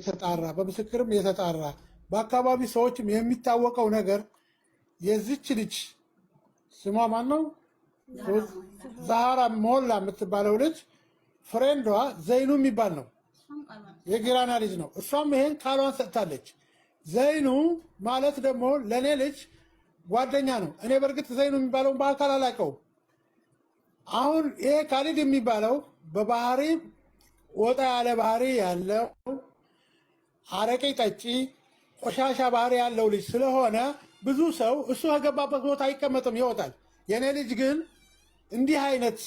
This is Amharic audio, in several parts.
የተጣራ በምስክርም የተጣራ በአካባቢ ሰዎችም የሚታወቀው ነገር የዚች ልጅ ስሟ ማን ነው? ዛህራ ሞላ የምትባለው ልጅ ፍሬንዷ ዘይኑ የሚባል ነው። የጊራና ልጅ ነው። እሷም ይሄን ቃሏን ሰጥታለች። ዘይኑ ማለት ደግሞ ለእኔ ልጅ ጓደኛ ነው። እኔ በእርግጥ ዘይኑ የሚባለውን በአካል አላውቀውም። አሁን ይሄ ካሊድ የሚባለው በባህሪ ወጣ ያለ ባህሪ ያለው አረቄ ጠጪ ቆሻሻ ባህሪ ያለው ልጅ ስለሆነ ብዙ ሰው እሱ ከገባበት ቦታ አይቀመጥም፣ ይወጣል። የኔ ልጅ ግን እንዲህ አይነት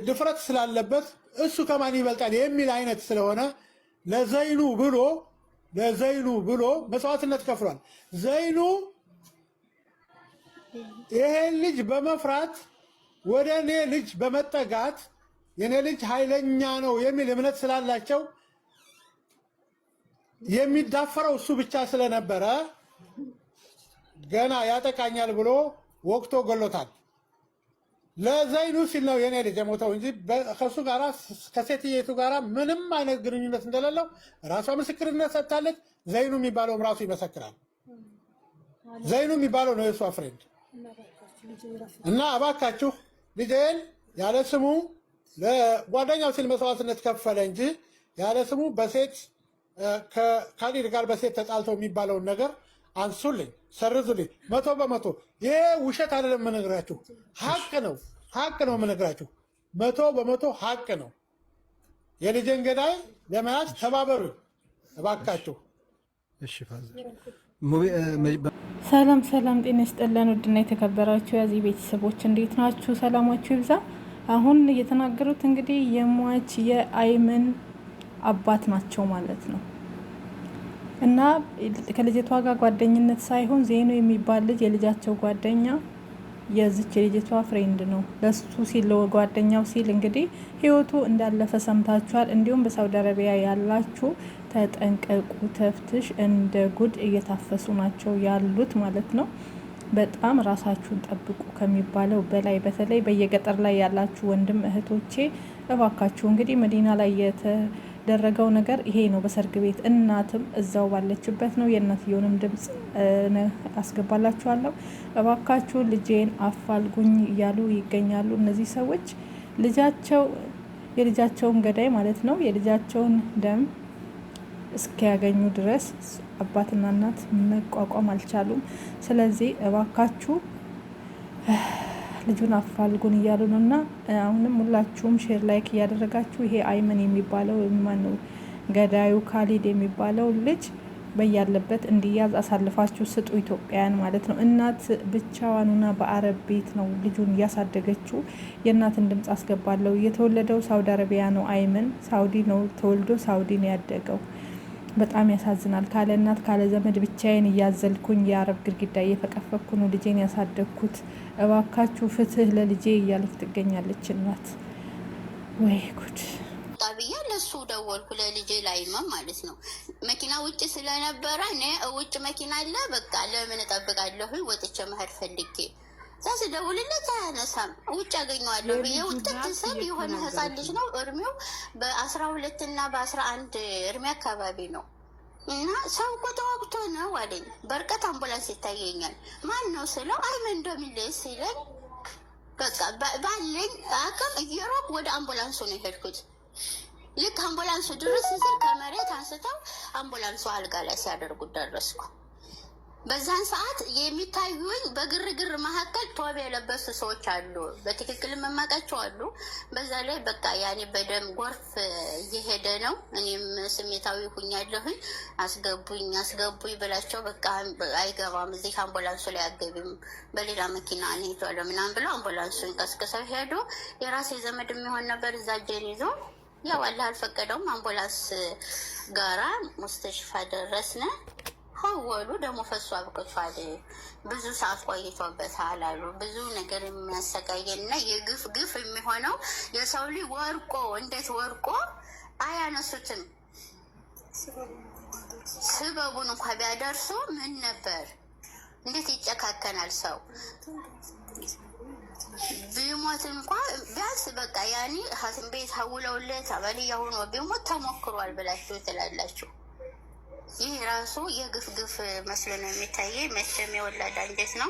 ድፍረት ስላለበት እሱ ከማን ይበልጣል የሚል አይነት ስለሆነ ለዘይኑ ብሎ መስዋዕትነት ከፍሏል። ዘይኑ ይሄን ልጅ በመፍራት ወደ እኔ ልጅ በመጠጋት የኔ ልጅ ኃይለኛ ነው የሚል እምነት ስላላቸው የሚዳፈረው እሱ ብቻ ስለነበረ ገና ያጠቃኛል ብሎ ወቅቶ ገሎታል። ለዘይኑ ሲል ነው የኔ ልጅ የሞተው እንጂ ከሱ ጋራ ከሴትየቱ ጋራ ምንም አይነት ግንኙነት እንደሌለው ራሷ ምስክርነት ሰጥታለች። ዘይኑ የሚባለውም ራሱ ይመሰክራል። ዘይኑ የሚባለው ነው የእሷ ፍሬንድ እና እባካችሁ ልጄን ያለ ስሙ ለጓደኛው ሲል መስዋዕትነት ከፈለ እንጂ ያለ ስሙ በሴት ከካሊድ ጋር በሴት ተጣልተው የሚባለውን ነገር አንሱልኝ፣ ሰርዙልኝ። 100% ይሄ ውሸት አይደለም የምነግራችሁ፣ ሀቅ ነው የምነግራችሁ። 100% ሀቅ ነው። የልጄን ገዳይ ለመያዝ ተባበሩ እባካችሁ። ሰላም ጤና ይስጥልን። ውድና የተከበራችሁ የዚህ ቤተሰቦች እንዴት ናችሁ? ሰላማችሁ ይብዛ። አሁን እየተናገሩት እንግዲህ የሟች የአይመን አባት ናቸው ማለት ነው። እና ከልጅቷ ጋር ጓደኝነት ሳይሆን ዜኑ የሚባል ልጅ የልጃቸው ጓደኛ የዚች የልጅቷ ፍሬንድ ነው። ለሱ ሲል ጓደኛው ሲል እንግዲህ ህይወቱ እንዳለፈ ሰምታችኋል። እንዲሁም በሳውዲ አረቢያ ያላችሁ ተጠንቀቁ፣ ተፍትሽ እንደ ጉድ እየታፈሱ ናቸው ያሉት ማለት ነው። በጣም ራሳችሁን ጠብቁ ከሚባለው በላይ በተለይ በየገጠር ላይ ያላችሁ ወንድም እህቶቼ እባካችሁ። እንግዲህ መዲና ላይ የተደረገው ነገር ይሄ ነው። በሰርግ ቤት እናትም እዛው ባለችበት ነው። የእናትየውንም ድምጽ አስገባላችኋለሁ። እባካችሁ ልጄን አፋልጉኝ እያሉ ይገኛሉ እነዚህ ሰዎች። የልጃቸውን ገዳይ ማለት ነው የልጃቸውን ደም እስኪያገኙ ድረስ አባትና እናት መቋቋም አልቻሉም። ስለዚህ እባካችሁ ልጁን አፋልጉን እያሉ ነው እና አሁንም ሁላችሁም ሼር ላይክ እያደረጋችሁ ይሄ አይመን የሚባለው ማነው ገዳዩ ካሊድ የሚባለው ልጅ በያለበት እንዲያዝ አሳልፋችሁ ስጡ፣ ኢትዮጵያውያን ማለት ነው። እናት ብቻዋንና በአረብ ቤት ነው ልጁን እያሳደገችው። የእናትን ድምጽ አስገባለሁ። የተወለደው ሳውዲ አረቢያ ነው። አይመን ሳውዲ ነው ተወልዶ ሳውዲ ነው ያደገው። በጣም ያሳዝናል። ካለ እናት ካለ ዘመድ ብቻዬን እያዘልኩኝ የአረብ ግድግዳ እየፈቀፈኩ ነው ልጄን ያሳደግኩት። እባካችሁ ፍትህ ለልጄ እያለች ትገኛለች እናት። ወይ ጉድ! ጣብያ ለሱ ደወልኩ ለልጄ ላይመን ማለት ነው። መኪና ውጭ ስለነበረ እኔ ውጭ መኪና አለ በቃ ለምን እጠብቃለሁ ወጥቼ መሄድ ፈልጌ ዛስ ደውልለት አያነሳም። ውጭ አገኘዋለሁ ብዬ ውጥት ስል የሆነ ህፃን ልጅ ነው እድሜው በ12 እና በ11 እድሜ አካባቢ ነው እና ሰው እኮ ተወግቶ ነው አለኝ። በርቀት አምቡላንስ ይታየኛል። ማን ነው ስለው አይመን እንደሚለይ ሲለኝ በቃ ባለኝ አቅም እየሮጥኩ ወደ አምቡላንሱ ነው የሄድኩት። ልክ አምቡላንሱ ድረስ ሲል ከመሬት አንስተው አምቡላንሱ አልጋ ላይ ሲያደርጉት ደረስኩ። በዛን ሰዓት የሚታዩኝ በግርግር መካከል ቶብ የለበሱ ሰዎች አሉ፣ በትክክል መማቃቸው አሉ። በዛ ላይ በቃ ያኔ በደም ጎርፍ እየሄደ ነው። እኔም ስሜታዊ ሁኛለሁኝ። አስገቡኝ ብላቸው በቃ አይገባም እዚህ አምቡላንሱ ላይ አገቢም በሌላ መኪና እንሄዳለን ምናምን ብለው አምቡላንሱን ቀስቅሰው ሄዱ። የራሴ ዘመድ የሚሆን ነበር እዛ እጄን ይዞ ያው አላህ አልፈቀደውም። አምቡላንስ ጋራ ሙስተሽፋ ደረስነ። ሀወሉ ደግሞ ፈሱ አብቅቷል። ብዙ ሰዓት ቆይቶበታል አሉ። ብዙ ነገር የሚያሰቃየና የግፍ ግፍ የሚሆነው የሰው ልጅ ወርቆ እንዴት ወርቆ አያነሱትም። ስበቡን እንኳ ቢያደርሱ ምን ነበር? እንዴት ይጨካከናል ሰው? ቢሞት እንኳን ቢያንስ በቃ ያኔ ሐኪም ቤት ሐውለውለት አበልያ ሆኖ ቢሞት ተሞክሯል ብላችሁ ትላላችሁ። ይህ ራሱ የግፍ መስሎ ነው የሚታየኝ። መቼም የወላድ አንጀት ነው።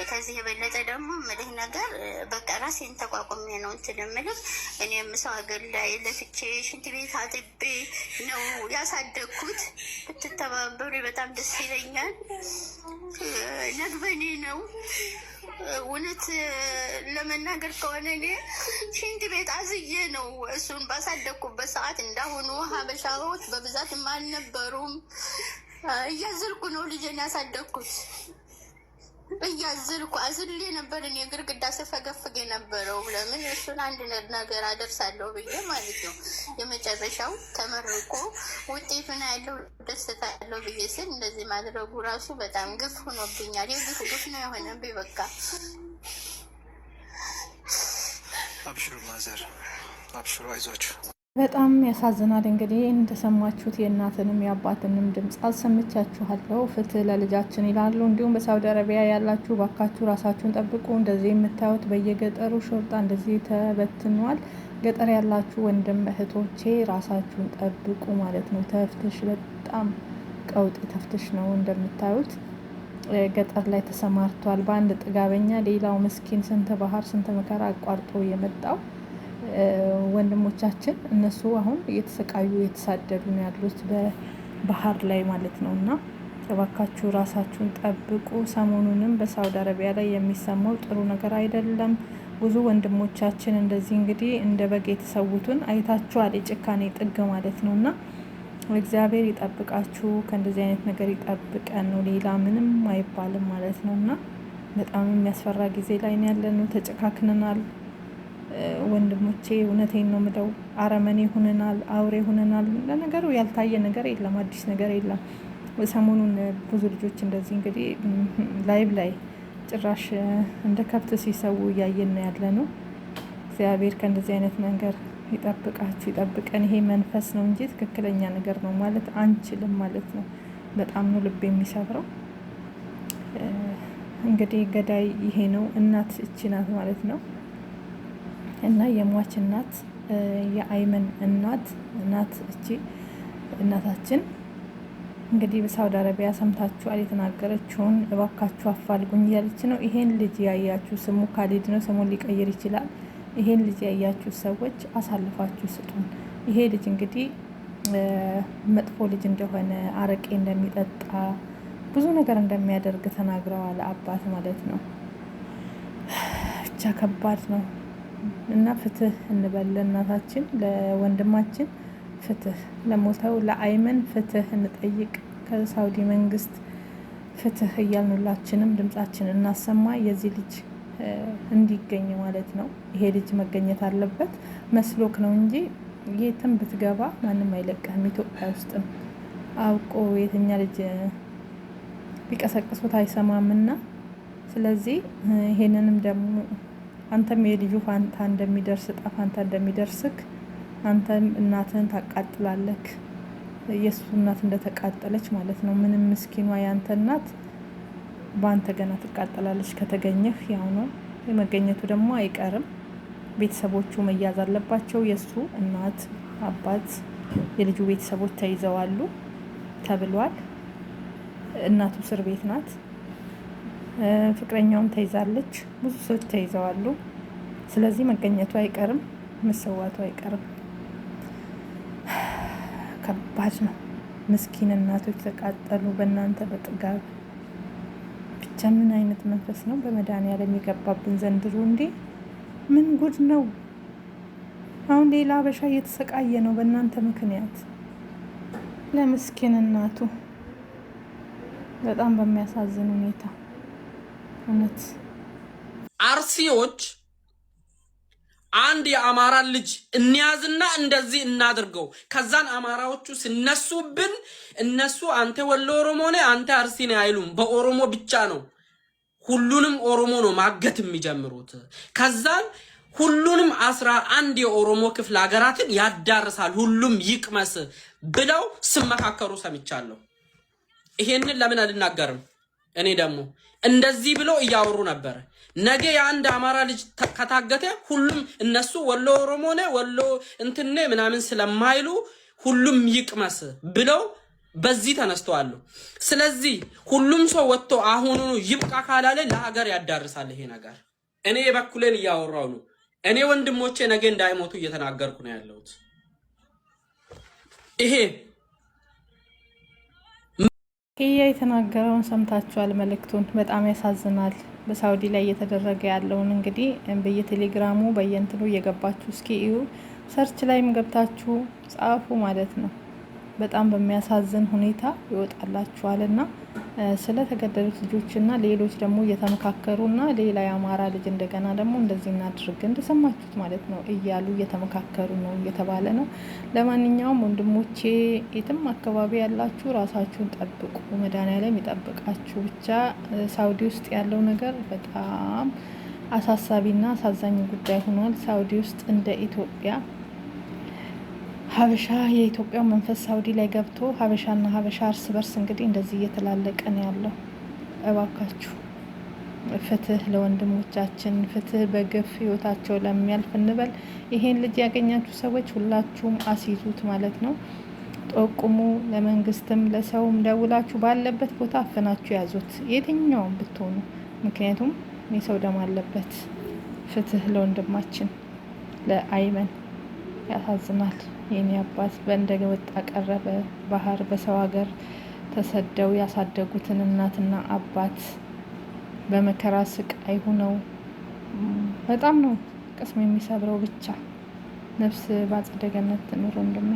ከዚህ የበለጠ ደግሞ ምልህ ነገር በቃ ራሴን ተቋቁሜ ነው እንትን የምልህ። እኔም ሰው ሀገር ላይ ለፍቼ ሽንት ቤት አጥቤ ነው ያሳደግኩት። ብትተባበሩ በጣም ደስ ይለኛል። ነግበኔ ነው እውነት ለመናገር ከሆነ እኔ ሽንት ቤት አዝዬ ነው እሱን ባሳደግኩበት ሰዓት። እንዳሁኑ ሀበሻዎች በብዛት አልነበሩም። እያዘልኩ ነው ልጄን ያሳደግኩት። እያዘልኩ አዝሌ ነበር እኔ ግርግዳ ስፈገፍግ የነበረው። ለምን እሱን አንድ ነገር አደርሳለሁ ብዬ ማለት ነው። የመጨረሻው ተመርቆ ውጤቱን ያለው ደስታ ያለው ብዬ ስል እንደዚህ ማድረጉ ራሱ በጣም ግፍ ሆኖብኛል። የግፍ ነው የሆነብኝ። በቃ አብሽሩ ማዘር፣ አብሽሩ፣ አይዟችሁ። በጣም ያሳዝናል። እንግዲህ እንደሰማችሁት የእናትንም የአባትንም ድምፅ አሰምቻችኋለሁ። ፍትህ ለልጃችን ይላሉ። እንዲሁም በሳውዲ አረቢያ ያላችሁ ባካችሁ ራሳችሁን ጠብቁ። እንደዚህ የምታዩት በየገጠሩ ሾርጣ እንደዚህ ተበትኗል። ገጠር ያላችሁ ወንድም እህቶቼ ራሳችሁን ጠብቁ ማለት ነው። ተፍትሽ በጣም ቀውጢ ተፍትሽ ነው። እንደምታዩት ገጠር ላይ ተሰማርቷል። በአንድ ጥጋበኛ ሌላው ምስኪን ስንት ባህር ስንት መከራ አቋርጦ የመጣው ወንድሞቻችን እነሱ አሁን እየተሰቃዩ እየተሳደዱ ነው ያሉት በባህር ላይ ማለት ነው። እና እባካችሁ ራሳችሁን ጠብቁ። ሰሞኑንም በሳውዲ አረቢያ ላይ የሚሰማው ጥሩ ነገር አይደለም። ብዙ ወንድሞቻችን እንደዚህ እንግዲህ እንደ በግ የተሰዉትን አይታችኋል። የጭካኔ ጥግ ማለት ነው። እና እግዚአብሔር ይጠብቃችሁ፣ ከእንደዚህ አይነት ነገር ይጠብቀን ነው። ሌላ ምንም አይባልም ማለት ነው። እና በጣም የሚያስፈራ ጊዜ ላይ ያለነው። ተጨካክነናል ወንድሞቼ፣ እውነቴን ነው ምለው። አረመኔ ሁነናል፣ አውሬ ሁነናል። ለነገሩ ያልታየ ነገር የለም፣ አዲስ ነገር የለም። ሰሞኑን ብዙ ልጆች እንደዚህ እንግዲህ ላይቭ ላይ ጭራሽ እንደ ከብት ሲሰዉ እያየን ያለ ነው። እግዚአብሔር ከእንደዚህ አይነት ነገር ይጠብቃችሁ፣ ይጠብቀን። ይሄ መንፈስ ነው እንጂ ትክክለኛ ነገር ነው ማለት አንችልም ማለት ነው። በጣም ነው ልብ የሚሰብረው። እንግዲህ ገዳይ ይሄ ነው። እናት እቺ ናት ማለት ነው። እና የሟች እናት የአይመን እናት ናት እቺ እናታችን። እንግዲህ በሳውዲ አረቢያ ሰምታችኋል የተናገረችውን። እባካችሁ አፋልጉኝ እያለች ነው። ይሄን ልጅ ያያችሁ፣ ስሙ ካሊድ ነው፣ ስሙን ሊቀይር ይችላል። ይሄን ልጅ ያያችሁ ሰዎች አሳልፋችሁ ስጡን። ይሄ ልጅ እንግዲህ መጥፎ ልጅ እንደሆነ፣ አረቄ እንደሚጠጣ፣ ብዙ ነገር እንደሚያደርግ ተናግረዋል። አባት ማለት ነው። ብቻ ከባድ ነው። እና ፍትህ እንበል ለእናታችን ለወንድማችን፣ ፍትህ ለሞተው ለአይመን ፍትህ እንጠይቅ። ከሳውዲ መንግስት ፍትህ እያልኑላችንም ድምጻችን እናሰማ። የዚህ ልጅ እንዲገኝ ማለት ነው። ይሄ ልጅ መገኘት አለበት። መስሎክ ነው እንጂ የትም ብትገባ ማንም አይለቅህም። ኢትዮጵያ ውስጥም አውቆ የትኛ ልጅ ቢቀሰቅሱት አይሰማምና፣ ስለዚህ ይሄንንም ደግሞ አንተም የልጁ ፋንታ እንደሚደርስ ጣፋንታ እንደሚደርስክ አንተም እናትህን ታቃጥላለክ። የእሱ እናት እንደተቃጠለች ማለት ነው። ምንም ምስኪኗ ያንተ እናት በአንተ ገና ትቃጠላለች። ከተገኘህ ያው ነው። የመገኘቱ ደግሞ አይቀርም። ቤተሰቦቹ መያዝ አለባቸው። የእሱ እናት አባት፣ የልጁ ቤተሰቦች ተይዘዋሉ ተብሏል። እናቱ እስር ቤት ናት። ፍቅረኛውም ተይዛለች። ብዙ ሰዎች ተይዘዋሉ። ስለዚህ መገኘቱ አይቀርም፣ መሰዋቱ አይቀርም። ከባድ ነው። ምስኪን እናቶች ተቃጠሉ በእናንተ በጥጋብ። ብቻ ምን አይነት መንፈስ ነው በመድኃኒዓለም የገባብን ዘንድሮ? እንዴ ምን ጉድ ነው! አሁን ሌላ አበሻ እየተሰቃየ ነው በእናንተ ምክንያት። ለምስኪን እናቱ በጣም በሚያሳዝን ሁኔታ እውነት አርሲዎች አንድ የአማራን ልጅ እንያዝና እንደዚህ እናድርገው። ከዛን አማራዎቹ ሲነሱብን እነሱ አንተ ወሎ ኦሮሞ ነህ አንተ አርሲ ነህ አይሉም። በኦሮሞ ብቻ ነው ሁሉንም ኦሮሞ ነው ማገት የሚጀምሩት። ከዛን ሁሉንም 11 የኦሮሞ ክፍለ ሀገራትን ያዳርሳል ሁሉም ይቅመስ ብለው ስመካከሩ ሰምቻለሁ። ይሄንን ለምን አልናገርም? እኔ ደግሞ እንደዚህ ብሎ እያወሩ ነበር። ነገ የአንድ አማራ ልጅ ከታገተ ሁሉም እነሱ ወሎ ኦሮሞ ነው ወሎ እንትነ ምናምን ስለማይሉ ሁሉም ይቅመስ ብለው በዚህ ተነስተዋል። ስለዚህ ሁሉም ሰው ወጥቶ አሁኑኑ ይብቃ ካላለ ለሀገር ያዳርሳል ይሄ ነገር። እኔ የበኩሌን እያወራው ነው። እኔ ወንድሞቼ ነገ እንዳይሞቱ እየተናገርኩ ነው ያለሁት። ይሄ ኪያ የተናገረውን ሰምታችኋል። መልእክቱን በጣም ያሳዝናል። በሳውዲ ላይ እየተደረገ ያለውን እንግዲህ በየቴሌግራሙ በየእንትኑ እየገባችሁ እስኪ እዩ፣ ሰርች ላይም ገብታችሁ ጻፉ ማለት ነው። በጣም በሚያሳዝን ሁኔታ ይወጣላችኋልና ስለተገደሉት ልጆችና ሌሎች ደግሞ እየተመካከሩና ሌላ የአማራ ልጅ እንደገና ደግሞ እንደዚህ እናድርግ እንደሰማችሁት ማለት ነው እያሉ እየተመካከሩ ነው እየተባለ ነው። ለማንኛውም ወንድሞቼ የትም አካባቢ ያላችሁ ራሳችሁን ጠብቁ፣ መድኃኒዓለም ይጠብቃችሁ። ብቻ ሳውዲ ውስጥ ያለው ነገር በጣም አሳሳቢና አሳዛኝ ጉዳይ ሆኗል። ሳውዲ ውስጥ እንደ ኢትዮጵያ ሀበሻ የኢትዮጵያ መንፈስ ሳውዲ ላይ ገብቶ ሀበሻና ሀበሻ እርስ በርስ እንግዲህ እንደዚህ እየተላለቀ ነው ያለው። እባካችሁ ፍትህ ለወንድሞቻችን፣ ፍትህ በግፍ ህይወታቸው ለሚያልፍ እንበል። ይሄን ልጅ ያገኛችሁ ሰዎች ሁላችሁም አስይዙት ማለት ነው። ጠቁሙ፣ ለመንግስትም ለሰውም ደውላችሁ ባለበት ቦታ አፍናችሁ ያዙት፣ የትኛውም ብትሆኑ። ምክንያቱም የሰው ደም አለበት። ፍትህ ለወንድማችን ለአይመን። ያሳዝናል። የኔ አባት በእንደ ወጣ ቀረበ ባህር በሰው ሀገር ተሰደው ያሳደጉትን እናትና አባት በመከራ ስቃይ ሆነው በጣም ነው ቅስም የሚሰብረው። ብቻ ነፍስ በአጸደ ገነት ትኑር ወንድሜ።